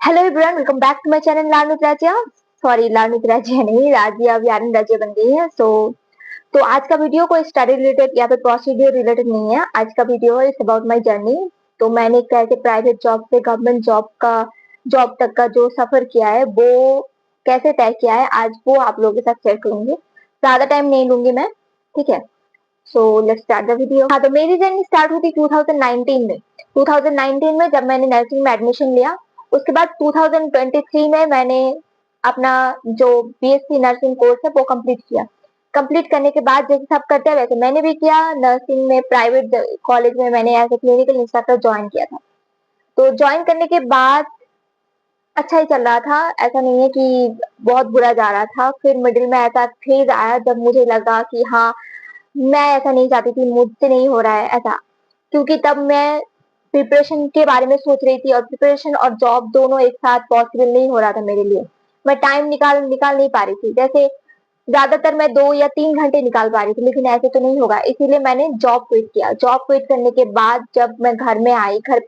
Hello everyone, welcome back to my channel लार्नुत राज्य। Sorry, लार्नुत राज्य नहीं, राज्य अब यानी राज्य बन गई है। तो आज का वीडियो कोई स्टडी रिलेटेड या फिर प्रोसीड्यूर रिलेटेड नहीं है। आज का वीडियो है इट्स अबाउट माय जर्नी। तो मैंने कैसे प्राइवेट जॉब से गवर्नमेंट जॉब तक का जो सफर किया है वो कैसे तय किया है, आज वो आप लोगों के साथ शेयर करूंगी। ज्यादा टाइम नहीं लूंगी मैं, ठीक है। So let's start the video. हाँ, तो मेरी जर्नी स्टार्ट हुई थी 2019 में। 2019 में जब मैंने नर्सिंग में एडमिशन लिया, उसके बाद 2023 में मैंने अपना जो बीएससी नर्सिंग कोर्स है वो कंप्लीट किया। कंप्लीट करने के बाद जैसे सब करते हैं वैसे मैंने भी किया। नर्सिंग में प्राइवेट कॉलेज में मैंने as a clinical instructor join किया था। तो ज्वाइन करने के बाद अच्छा ही चल रहा था, ऐसा नहीं है कि बहुत बुरा जा रहा था। फिर मिडिल में ऐसा फेज आया जब मुझे लगा कि हाँ, मैं ऐसा नहीं चाहती थी, मुझसे नहीं हो रहा है ऐसा। क्योंकि तब मैं प्रिपरेशन के बारे में सोच रही थी और प्रिपरेशन और जॉब दोनों एक साथ पॉसिबल नहीं हो रहा था मेरे लिए। मैं टाइम निकाल निकाल नहीं पा रही थी। जैसे ज्यादातर मैं 2 या 3 घंटे निकाल पा रही थी, लेकिन ऐसे तो नहीं होगा। इसीलिए मैंने जॉब क्विट किया। जॉब क्विट करने के बाद जब मैं घर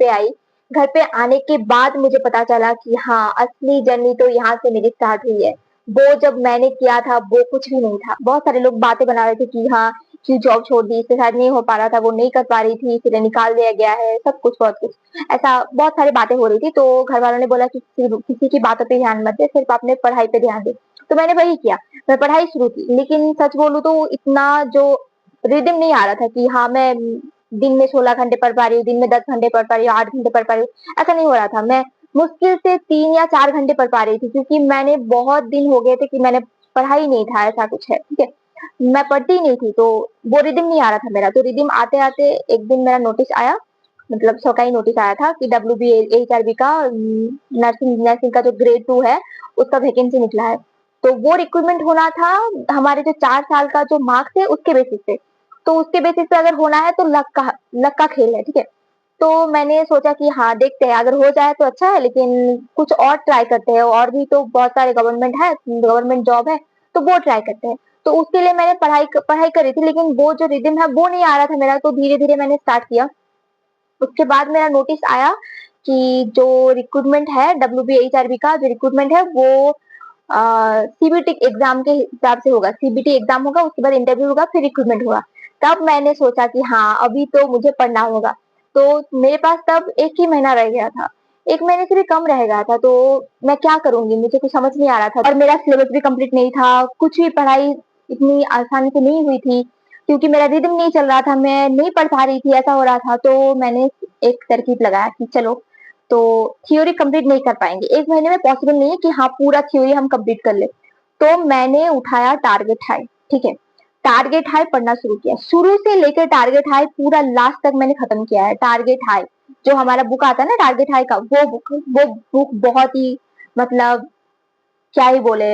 पे आने के बाद मुझे पता चला कि हाँ, असली जर्नी तो यहाँ से मेरी स्टार्ट हुई है। वो जब मैंने किया था वो कुछ भी नहीं था। बहुत सारे लोग बातें बना रहे थे कि हाँ, क्यों जॉब छोड़ दी, इससे शायद नहीं हो पा रहा था, वो नहीं कर पा रही थी, इसलिए निकाल दिया गया है, सब कुछ बहुत कुछ ऐसा बहुत सारी बातें हो रही थी। तो घर वालों ने बोला कि किसी की बातों पे ध्यान मत दे, सिर्फ अपने पढ़ाई पे ध्यान दे। तो मैंने वही किया, मैं पढ़ाई शुरू की। लेकिन सच बोलूं तो इतना जो रिदम नहीं आ रहा था कि हाँ, मैं दिन में 16 घंटे पढ़ पा रही हूँ, दिन में 10 घंटे पढ़ पा रही हूँ, 8 घंटे पढ़ पा रही हूँ, ऐसा नहीं हो रहा था। मैं मुश्किल से 3 या 4 घंटे पढ़ पा रही थी, क्योंकि मैंने बहुत दिन हो गए थे कि मैंने पढ़ा ही नहीं था, ऐसा कुछ है, ठीक है। मैं पढ़ती नहीं थी, तो वो रिदम नहीं आ रहा था मेरा। तो रिदम आते आते एक दिन मेरा नोटिस आया, मतलब सरकारी नोटिस आया था कि WBHRB का नर्सिंग नर्सिंग का जो ग्रेड 2 है उसका वैकेंसी निकला है। तो वो रिक्रूटमेंट होना था हमारे जो 4 साल का जो मार्क्स है उसके बेसिस पे। तो उसके बेसिस पे अगर होना है तो लक का खेल है, ठीक है। तो मैंने सोचा कि हाँ, देखते हैं, अगर हो जाए तो अच्छा है, लेकिन कुछ और ट्राई करते हैं। और भी तो बहुत सारे गवर्नमेंट जॉब है, तो वो ट्राई करते हैं। तो उसके लिए मैंने पढ़ाई करी थी, लेकिन वो जो रिदम है वो नहीं आ रहा था मेरा। तो धीरे धीरे मैंने स्टार्ट किया। उसके बाद मेरा नोटिस आया कि जो रिक्रूटमेंट है, WBHRB का जो रिक्रूटमेंट है वो सीबीटी एग्जाम के हिसाब से होगा। सीबीटी एग्जाम होगा, उसके बाद इंटरव्यू होगा, फिर रिक्रूटमेंट होगा। तब मैंने सोचा कि हाँ, अभी तो मुझे पढ़ना होगा। तो मेरे पास तब 1 ही महीना रह गया था, 1 महीने से भी कम रह गया था। तो मैं क्या करूंगी, मुझे कुछ समझ नहीं आ रहा था। और मेरा सिलेबस भी कंप्लीट नहीं था, कुछ भी पढ़ाई इतनी आसानी से नहीं हुई थी, क्योंकि मेरा रिदम नहीं चल रहा था, मैं नहीं पढ़ पा रही थी, ऐसा हो रहा था। तो मैंने एक तरकीब लगाया कि चलो, तो थ्योरी कंप्लीट नहीं कर पाएंगे 1 महीने में, पॉसिबल नहीं है कि हाँ, पूरा थ्योरी हम कंप्लीट कर ले। तो मैंने उठाया टारगेट हाई, ठीक है। टारगेट हाई पढ़ना शुरू किया, शुरू से लेकर टारगेट हाई पूरा लास्ट तक मैंने खत्म किया है। टारगेट हाई जो हमारा बुक आता है ना, टारगेट हाई का, वो बुक बहुत ही, मतलब क्या ही बोले,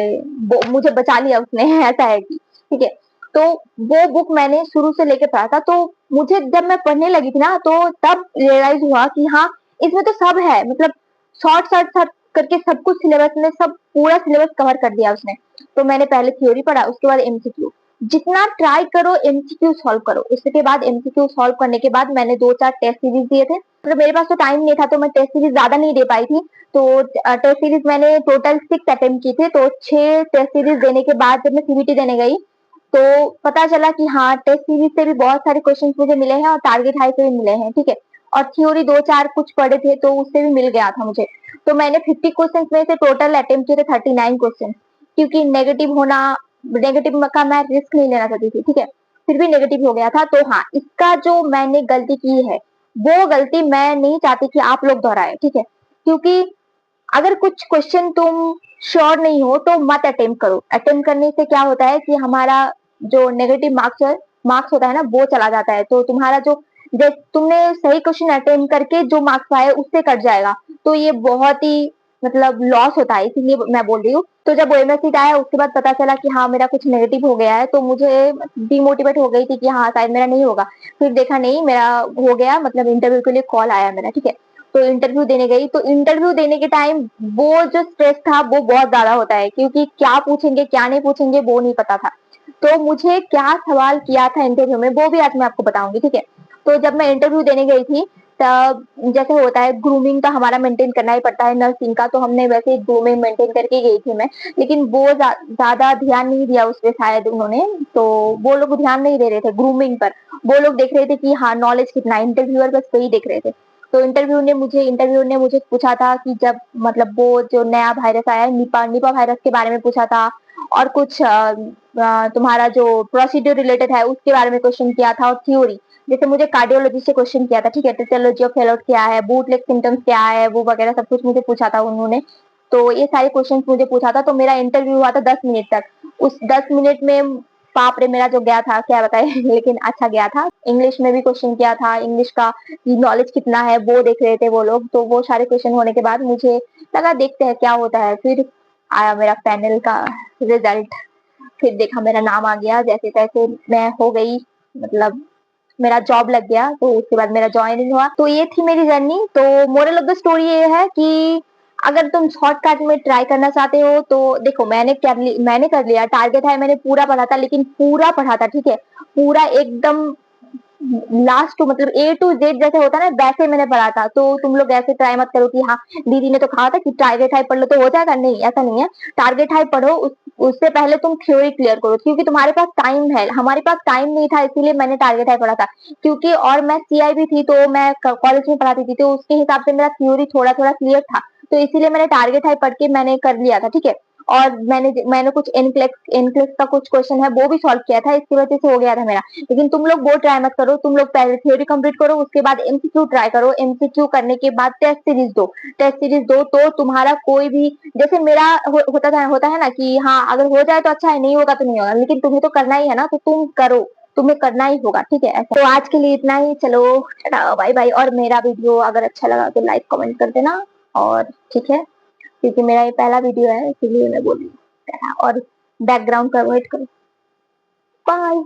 मुझे बचा लिया उसने ऐसा है कि, ठीक है। तो वो बुक मैंने शुरू से लेके पढ़ा था। तो मुझे जब मैं पढ़ने लगी थी ना, तो तब रियलाइज हुआ कि हाँ, इसमें तो सब है, मतलब शॉर्ट शॉर्ट शॉर्ट करके सब कुछ सिलेबस में, सब पूरा सिलेबस कवर कर दिया उसने। तो मैंने पहले थ्योरी पढ़ा, उसके बाद एमसीक्यू। जितना ट्राई करो एमसीक्यू सॉल्व करो। उसके बाद एमसीक्यू सॉल्व करने के बाद मैंने 2-4 टेस्ट सीरीज दिए थे। तो मेरे पास तो टाइम नहीं था, तो मैं टेस्ट सीरीज ज्यादा नहीं दे पाई थी। तो टेस्ट सीरीज मैंने टोटल 6 अटेम्प्ट की थे। तो 6 टेस्ट सीरीज देने के बाद जब मैं सीबीटी देने गई, तो पता चला कि हाँ, टेस्ट सीरीज से भी बहुत सारे क्वेश्चन मुझे मिले हैं और टारगेट हाई से भी मिले हैं, ठीक है। और थ्योरी 2-4 कुछ पढ़े थे, तो उससे भी मिल गया था मुझे। तो मैंने 50 क्वेश्चन में से टोटल अटेम्प्ट किए थे 39 क्वेश्चन, क्योंकि नेगेटिव का मैं रिस्क नहीं लेना चाहती थी, ठीक है। फिर भी नेगेटिव हो गया था। तो हाँ, इसका जो मैंने गलती की है, वो गलती मैं नहीं चाहती कि आप लोग दोहराए, ठीक है। क्योंकि अगर कुछ क्वेश्चन तुम श्योर नहीं हो तो मत अटेम्प्ट करो। अटेम्प्ट करने से क्या होता है कि हमारा जो नेगेटिव मार्क्स होता है ना, वो चला जाता है। तो तुम्हारा जो तुमने सही क्वेश्चन अटेम्प्ट करके जो मार्क्स पाए उससे कट जाएगा। तो ये बहुत ही, मतलब लॉस होता है, इसीलिए मैं बोल रही हूँ। तो जब ओएमएस सीट आया, उसके बाद पता चला कि हाँ, मेरा कुछ नेगेटिव हो गया है, तो मुझे डिमोटिवेट हो गई थी कि हाँ, शायद मेरा नहीं होगा। फिर देखा नहीं, मेरा हो गया, मतलब इंटरव्यू के लिए कॉल आया मेरा, ठीक है। तो इंटरव्यू देने गई। तो इंटरव्यू देने के टाइम वो जो स्ट्रेस था वो बहुत ज्यादा होता है, क्योंकि क्या पूछेंगे क्या नहीं पूछेंगे वो नहीं पता था। तो मुझे क्या सवाल किया था इंटरव्यू में, वो भी आज मैं आपको बताऊंगी, ठीक है। तो जब मैं इंटरव्यू देने गई थी, तब जैसे होता है ग्रूमिंग का हमारा मेंटेन करना ही पड़ता है नर्सिंग का, तो हमने वैसे ग्रूमिंग मेंटेन करके गई थी मैं, लेकिन वो ज्यादा ध्यान नहीं दिया उस पे शायद उन्होंने, तो वो लोग ध्यान नहीं दे रहे थे ग्रूमिंग पर। वो लोग देख रहे थे कि हाँ नॉलेज कितना है, इंटरव्यूअर बस वही देख रहे थे। तो इंटरव्यू ने मुझे पूछा था कि जब मतलब वो जो नया वायरस आया है निपा निपा वायरस के बारे में पूछा था, और कुछ तुम्हारा जो प्रोसीड्यूर रिलेटेड है उसके बारे में क्वेश्चन किया था, और थ्योरी जैसे मुझे कार्डियोलॉजी से क्वेश्चन किया था, ठीक है, टेटियोलॉजी ऑफ फेलोट क्या है, बूटलेग सिम्टम्स क्या है, वो वगैरह सब कुछ मुझे पूछा था उन्होंने। तो ये सारे क्वेश्चन मुझे पूछा था, तो मेरा इंटरव्यू हुआ था 10 मिनट तक। उस 10 मिनट में बाप रे मेरा जो गया था क्या बताए लेकिन अच्छा गया था। इंग्लिश में भी क्वेश्चन किया था, इंग्लिश का नॉलेज कितना है वो देख रहे थे वो लोग। तो वो सारे क्वेश्चन होने के बाद मुझे लगा देखते हैं क्या होता है। फिर आया मेरा पैनल का रिजल्ट, फिर देखा मेरा नाम आ गया, जैसे तैसे मैं हो गई, मतलब मेरा जॉब लग गया। तो उसके बाद मेरा ज्वाइनिंग हुआ। तो ये थी मेरी जर्नी। तो मोरल ऑफ द स्टोरी ये है कि अगर तुम शॉर्टकट में ट्राई करना चाहते हो तो देखो, मैंने कर लिया, टारगेट है, मैंने पूरा पढ़ा था, लेकिन पूरा पढ़ा था, ठीक है, पूरा एकदम लास्ट टू मतलब ए टू जेड जैसे होता है ना वैसे मैंने पढ़ा था। तो तुम लोग ऐसे ट्राई मत करो कि हाँ दीदी ने तो कहा था कि टारगेट हाई पढ़ लो तो हो जाएगा, नहीं ऐसा नहीं है। टारगेट हाई पढ़ो, उससे पहले तुम थ्योरी क्लियर करो, क्योंकि तुम्हारे पास टाइम है, हमारे पास टाइम नहीं था, इसीलिए मैंने टारगेट हाई पढ़ा था। क्योंकि और मैं सीआई भी थी, तो मैं कॉलेज में पढ़ाती थी, तो उसके हिसाब से मेरा थ्योरी थोड़ा थोड़ा क्लियर था। तो इसीलिए मैंने टारगेट हाई पढ़ के मैंने कर लिया था, ठीक है। और मैंने कुछ एनक्लेक्स का कुछ क्वेश्चन है वो भी सॉल्व किया था, इसकी वजह से हो गया था मेरा। लेकिन तुम लोग वो ट्राई मत करो, तुम लोग पहले थ्योरी कंप्लीट करो, उसके बाद एमसीक्यू ट्राई करो, एमसीक्यू करने के बाद टेस्ट सीरीज दो तो तुम्हारा कोई भी जैसे मेरा होता है ना कि हाँ अगर हो जाए तो अच्छा है, नहीं होगा तो नहीं होगा, लेकिन तुम्हें तो करना ही है ना, तो तुम करो, तुम्हें करना ही होगा, ठीक है ऐसा। तो आज के लिए इतना ही, चलो बाय बाय। और मेरा वीडियो अगर अच्छा लगा तो लाइक कमेंट कर देना, और ठीक है, क्योंकि मेरा ये पहला वीडियो है इसीलिए मैं बोल रही हूँ। और बैकग्राउंड का अवॉइड करो। बाय।